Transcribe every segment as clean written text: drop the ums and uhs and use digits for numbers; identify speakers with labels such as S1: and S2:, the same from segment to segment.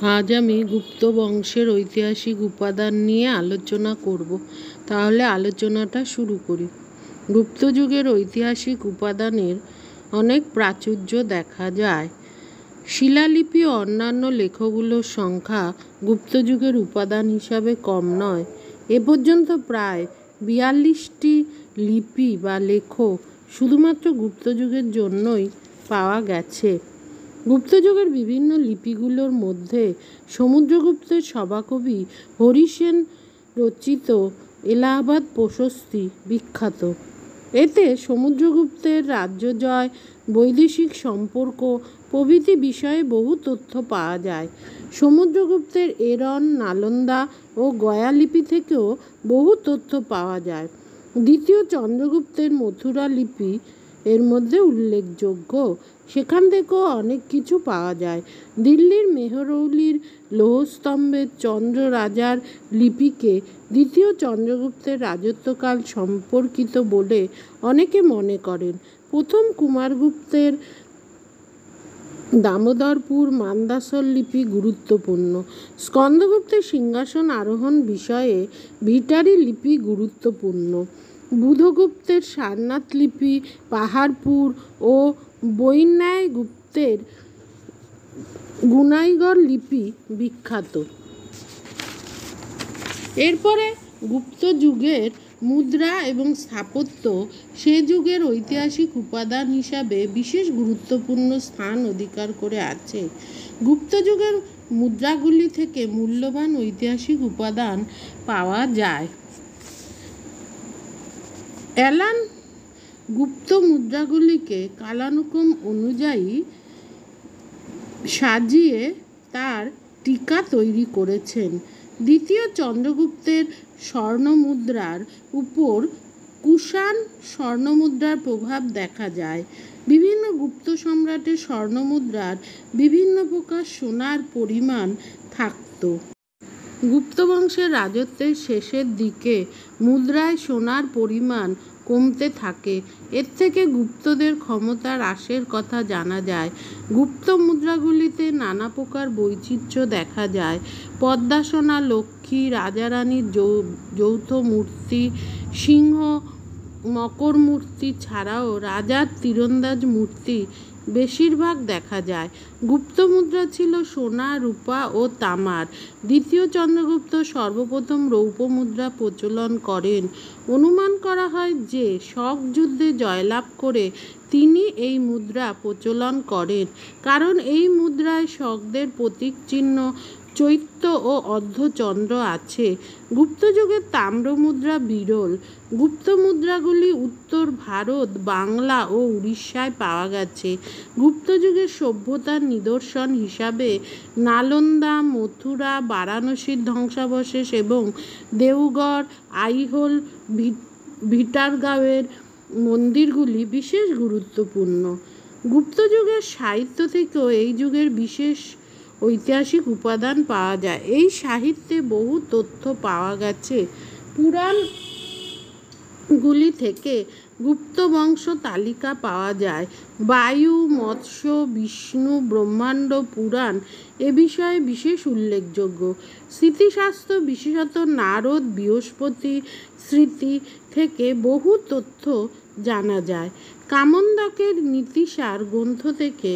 S1: আজ আমি গুপ্ত বংশের ঐতিহাসিক উপাদান নিয়ে আলোচনা করব। তাহলে আলোচনাটা শুরু করি। গুপ্ত যুগের ঐতিহাসিক উপাদানের অনেক প্রাচুর্য দেখা যায়। শিলালিপি ও অন্যান্য লেখগুলোর সংখ্যা গুপ্ত যুগের উপাদান হিসাবে কম নয়। এ পর্যন্ত প্রায় 42টি লিপি বা লেখ শুধুমাত্র গুপ্ত যুগের জন্যই পাওয়া গেছে। গুপ্ত যুগের বিভিন্ন লিপিগুলোর মধ্যে সমুদ্রগুপ্তের সভাকবি হরিসেন রচিত এলাহাবাদ প্রশস্তি বিখ্যাত। এতে সমুদ্রগুপ্তের রাজ্য জয়, বৈদেশিক সম্পর্ক প্রভৃতি বিষয়ে বহু তথ্য পাওয়া যায়। সমুদ্রগুপ্তের এরন, নালন্দা ও গয়া লিপি থেকেও বহু তথ্য পাওয়া যায়। দ্বিতীয় চন্দ্রগুপ্তের মথুরা লিপি এর মধ্যে উল্লেখযোগ্য, সেখান থেকেও অনেক কিছু পাওয়া যায়। দিল্লির মেহরৌলির লৌহস্তম্ভের চন্দ্র রাজার লিপিকে দ্বিতীয় চন্দ্রগুপ্তের রাজত্বকাল সম্পর্কিত বলে অনেকে মনে করেন। প্রথম কুমারগুপ্তের দামোদরপুর মান্দাসর লিপি গুরুত্বপূর্ণ। স্কন্দগুপ্তের সিংহাসন আরোহণ বিষয়ে ভিটারি লিপি গুরুত্বপূর্ণ। বুধগুপ্তের সারনাথ লিপি, পাহাড়পুর ও বৈনায় গুপ্তের গুনাইগড় লিপি বিখ্যাত। এরপরে গুপ্ত যুগের মুদ্রা এবং স্থাপত্য সে যুগের ঐতিহাসিক উপাদান হিসাবে বিশেষ গুরুত্বপূর্ণ স্থান অধিকার করে আছে। গুপ্ত যুগের মুদ্রাগুলি থেকে মূল্যবান ঐতিহাসিক উপাদান পাওয়া যায়। অ্যালান গুপ্ত মুদ্রাগুলিকে কালানুক্রম অনুযায়ী সাজিয়ে তার টিকা তৈরি করেছেন। দ্বিতীয় চন্দ্রগুপ্তের স্বর্ণমুদ্রার উপর কুষাণ স্বর্ণমুদ্রার প্রভাব দেখা যায়। বিভিন্ন গুপ্ত সম্রাটের স্বর্ণমুদ্রার বিভিন্ন প্রকার সোনার পরিমাণ থাকত। গুপ্ত বংশের রাজত্বের শেষের দিকে মুদ্রায় সোনার পরিমাণ কমতে থাকে। এর থেকে গুপ্তদের ক্ষমতা হ্রাসের কথা জানা যায়। গুপ্ত মুদ্রাগুলিতে নানা প্রকার বৈচিত্র্য দেখা যায়। পদ্মাসনা, লক্ষ্মী, রাজারানীর যৌথ মূর্তি, সিংহ, মকর মূর্তি ছাড়াও রাজার তীরন্দাজ মূর্তি বেশিরভাগ দেখা যায়। গুপ্ত মুদ্রা ছিল সোনা, রূপা ও তামার। দ্বিতীয় চন্দ্রগুপ্ত সর্বপ্রথম রৌপ্য মুদ্রা প্রচলন করেন। অনুমান করা হয় যে শক যুদ্ধে জয়লাভ করে তিনি এই মুদ্রা প্রচলন করেন, কারণ এই মুদ্রায় শকদের প্রতীক চিহ্ন, চৈত্য ও অর্ধচন্দ্র আছে। গুপ্ত যুগের তাম্র মুদ্রা বিরল। গুপ্ত মুদ্রাগুলি উত্তর ভারত, বাংলা ও উড়িষ্যায় পাওয়া গেছে। গুপ্ত যুগের সভ্যতার নিদর্শন হিসাবে নালন্দা, মথুরা, বারাণসীর ধ্বংসাবশেষ এবং দেওগড়, আইহোল, ভিটারগাঁওয়ের মন্দিরগুলি বিশেষ গুরুত্বপূর্ণ। গুপ্ত যুগের সাহিত্য থেকেও এই যুগের বিশেষ ঐতিহাসিক উপাদান পাওয়া যায়। এই সাহিত্যে বহু তথ্য পাওয়া গেছে। পুরাণগুলি থেকে গুপ্ত বংশ তালিকা পাওয়া যায়। বায়ু, মৎস্য, বিষ্ণু, ব্রহ্মাণ্ড পুরাণ এ বিষয়ে বিশেষ উল্লেখযোগ্য। স্মৃতিশাস্ত্র, বিশেষত নারদ, বৃহস্পতি স্মৃতি থেকে বহু তথ্য জানা যায়। কামন্দকের নীতিসার গ্রন্থ থেকে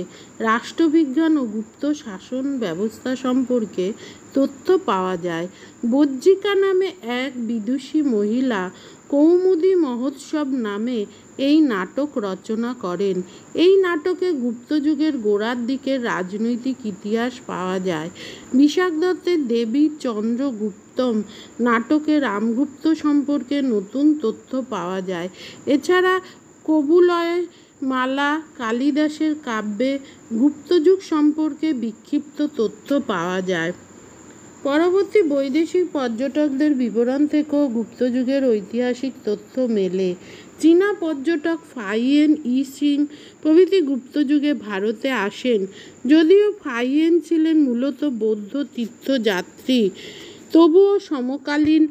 S1: রাষ্ট্রবিজ্ঞান ও গুপ্ত শাসন ব্যবস্থা সম্পর্কে তথ্য পাওয়া যায়। বজ্জিকা নামে এক বিদুষী মহিলা কৌমুদী মহোৎসব নামে এই নাটক রচনা করেন। এই নাটকে গুপ্ত যুগের গোড়ার দিকের রাজনৈতিক ইতিহাস পাওয়া যায়। বিশাখ দত্তের দেবী চন্দ্রগুপ্তম নাটকে রামগুপ্ত সম্পর্কে নতুন তথ্য পাওয়া যায়। এছাড়া কবুলয় মালা কালিদাসের কাব্যে গুপ্তযুগ সম্পর্কে বিক্ষিপ্ত তথ্য পাওয়া যায়। পরবর্তী বৈদেশিক পর্যটকদের বিবরণ থেকেও গুপ্তযুগের ঐতিহাসিক তথ্য মেলে। চীনা পর্যটক ফাইয়েন ই-সিং প্রভৃতি গুপ্তযুগে ভারতে আসেন। যদিও ফাইয়েন ছিলেন মূলত বৌদ্ধ তীর্থযাত্রী, তবুও সমকালীন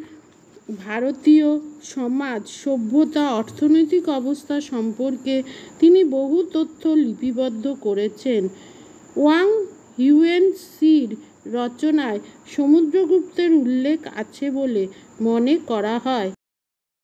S1: ভারতীয় সমাজ, সভ্যতা, অর্থনৈতিক অবস্থা সম্পর্কে তিনি বহু তথ্য লিপিবদ্ধ করেছেন। ওয়াং হিউয়েন সির রচনায় সমুদ্রগুপ্তের উল্লেখ আছে বলে মনে করা হয়।